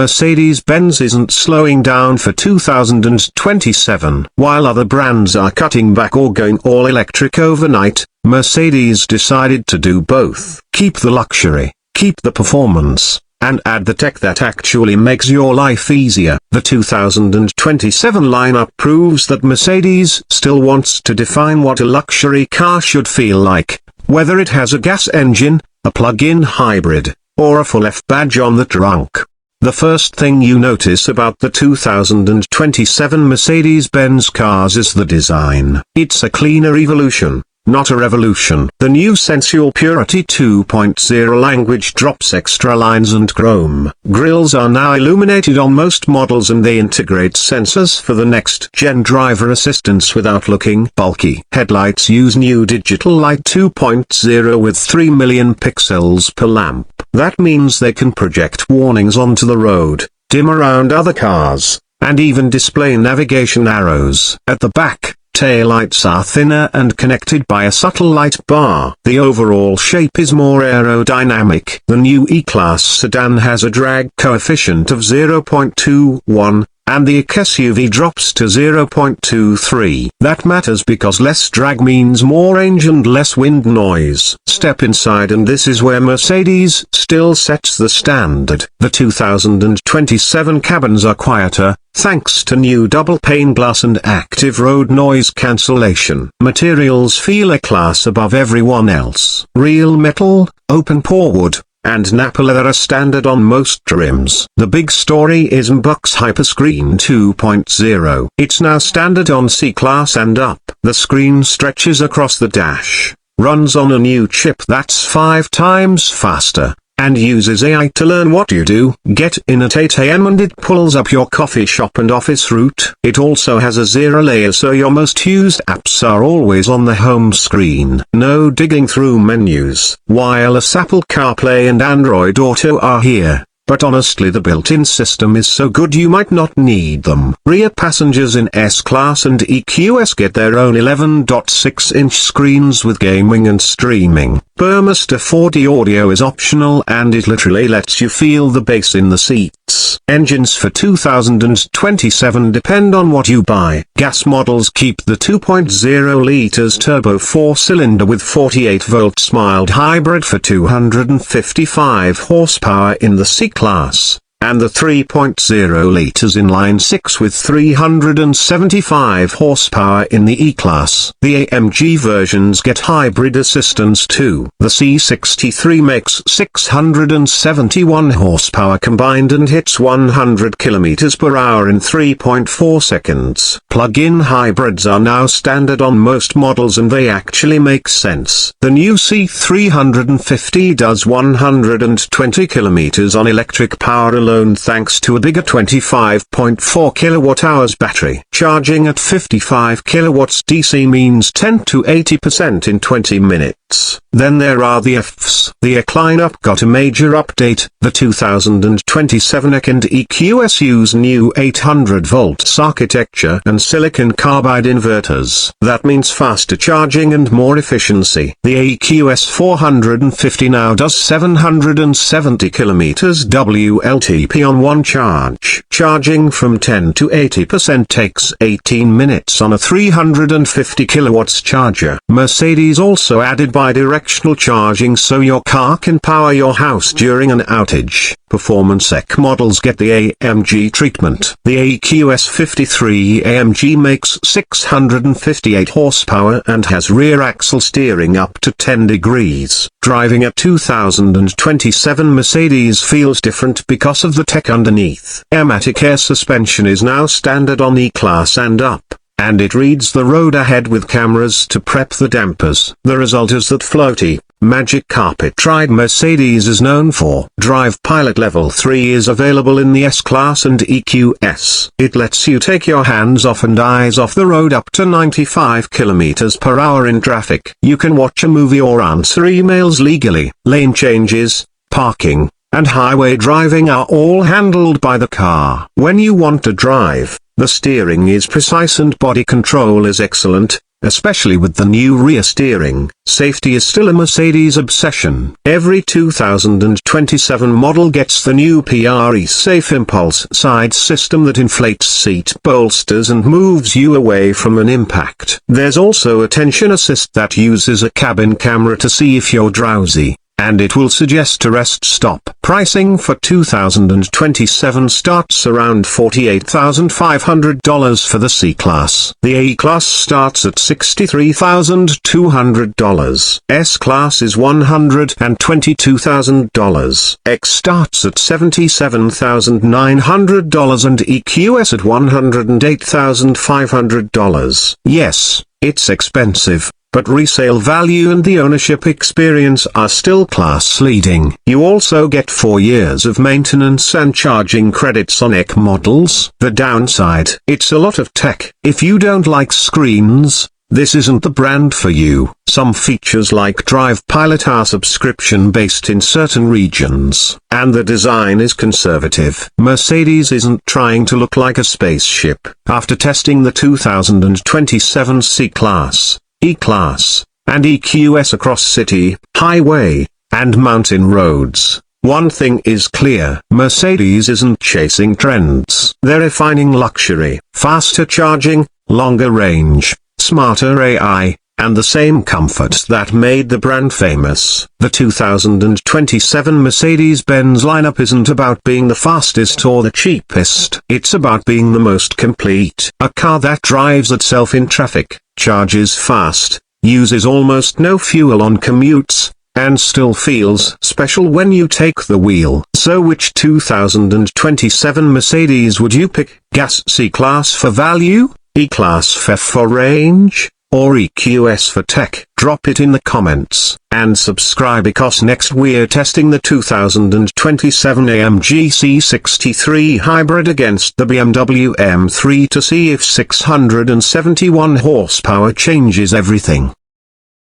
Mercedes-Benz isn't slowing down for 2027. While other brands are cutting back or going all electric overnight, Mercedes decided to do both. Keep the luxury, keep the performance, and add the tech that actually makes your life easier. The 2027 lineup proves that Mercedes still wants to define what a luxury car should feel like, whether it has a gas engine, a plug-in hybrid, or a full F badge on the trunk. The first thing you notice about the 2027 Mercedes-Benz cars is the design. It's a cleaner evolution, not a revolution. The new Sensual Purity 2.0 language drops extra lines and chrome. Grilles are now illuminated on most models and they integrate sensors for the next-gen driver assistance without looking bulky. Headlights use new Digital Light 2.0 with 3 million pixels per lamp. That means they can project warnings onto the road, dim around other cars, and even display navigation arrows. At the back, taillights are thinner and connected by a subtle light bar. The overall shape is more aerodynamic. The new E-Class sedan has a drag coefficient of 0.21, and the SUV drops to 0.23. That matters because less drag means more range and less wind noise. Step inside and this is where Mercedes still sets the standard. The 2027 cabins are quieter, thanks to new double-pane glass and active road noise cancellation. Materials feel a class above everyone else. Real metal, open-pore wood, and Napa leather are standard on most trims. The big story is MBUX Hyperscreen 2.0. It's now standard on C-Class and up. The screen stretches across the dash, runs on a new chip that's 5 times faster, and uses AI to learn what you do. Get in at 8 AM and it pulls up your coffee shop and office route. It also has a zero layer so your most used apps are always on the home screen. No digging through menus. Wireless Apple CarPlay and Android Auto are here, but honestly the built-in system is so good you might not need them. Rear passengers in S-Class and EQS get their own 11.6-inch screens with gaming and streaming. Burmester 4D audio is optional and it literally lets you feel the bass in the seat. minutes. Engines for 2027 depend on what you buy. Gas models keep the 2.0 liters turbo 4-cylinder with 48 volts mild hybrid for 255 horsepower in the C-Class, and the 3.0 liters inline 6 with 375 horsepower in the E-Class. The AMG versions get hybrid assistance too. The C63 makes 671 horsepower combined and hits 100 km per hour in 3.4 seconds. Plug-in hybrids are now standard on most models and they actually make sense. The new C350 does 120 km on electric power alone thanks to a bigger 25.4 kWh battery. Charging at 55 kilowatts DC means 10 to 80% in 20 minutes. Then there are the Fs. The EK lineup got a major update. The 2027 EK and EQS use new 800 volts architecture and silicon carbide inverters. That means faster charging and more efficiency. The EQS 450 now does 770 kilometers WLTP on one charge. Charging from 10 to 80% takes 18 minutes on a 350 kilowatts charger. Mercedes also added bidirectional charging so your car can power your house during an outage. Performance EK models get the AMG treatment. The EQS 53 AMG makes 658 horsepower and has rear axle steering up to 10 degrees. Driving a 2027 Mercedes feels different because of the tech underneath. Automatic air suspension is now standard on E-Class and up, and it reads the road ahead with cameras to prep the dampers. The result is that floaty, magic carpet ride Mercedes is known for. Drive Pilot Level 3 is available in the S-Class and EQS. It lets you take your hands off and eyes off the road up to 95 km per hour in traffic. You can watch a movie or answer emails legally. Lane changes, parking, and highway driving are all handled by the car. When you want to drive, the steering is precise and body control is excellent, especially with the new rear steering. Safety is still a Mercedes obsession. Every 2027 model gets the new PRE Safe Impulse side system that inflates seat bolsters and moves you away from an impact. There's also attention assist that uses a cabin camera to see if you're drowsy, and it will suggest a rest stop. Pricing for 2027 starts around $48,500 for the C-Class. The A-Class starts at $63,200. S-Class is $122,000. X starts at $77,900 and EQS at $108,500. Yes, it's expensive, but resale value and the ownership experience are still class-leading. You also get 4 years of maintenance and charging credits on EK models. The downside: it's a lot of tech. If you don't like screens, this isn't the brand for you. Some features like Drive Pilot are subscription-based in certain regions, and the design is conservative. Mercedes isn't trying to look like a spaceship. After testing the 2027 C-Class, E-Class, and EQS across city, highway, and mountain roads, one thing is clear: Mercedes isn't chasing trends. They're refining luxury, faster charging, longer range, smarter AI, and the same comfort that made the brand famous. The 2027 Mercedes-Benz lineup isn't about being the fastest or the cheapest. It's about being the most complete. A car that drives itself in traffic, charges fast, uses almost no fuel on commutes, and still feels special when you take the wheel. So which 2027 Mercedes would you pick? Gas C-Class for value, E-Class for range, or EQS for tech? Drop it in the comments, and subscribe because next we're testing the 2027 AMG C63 Hybrid against the BMW M3 to see if 671 horsepower changes everything.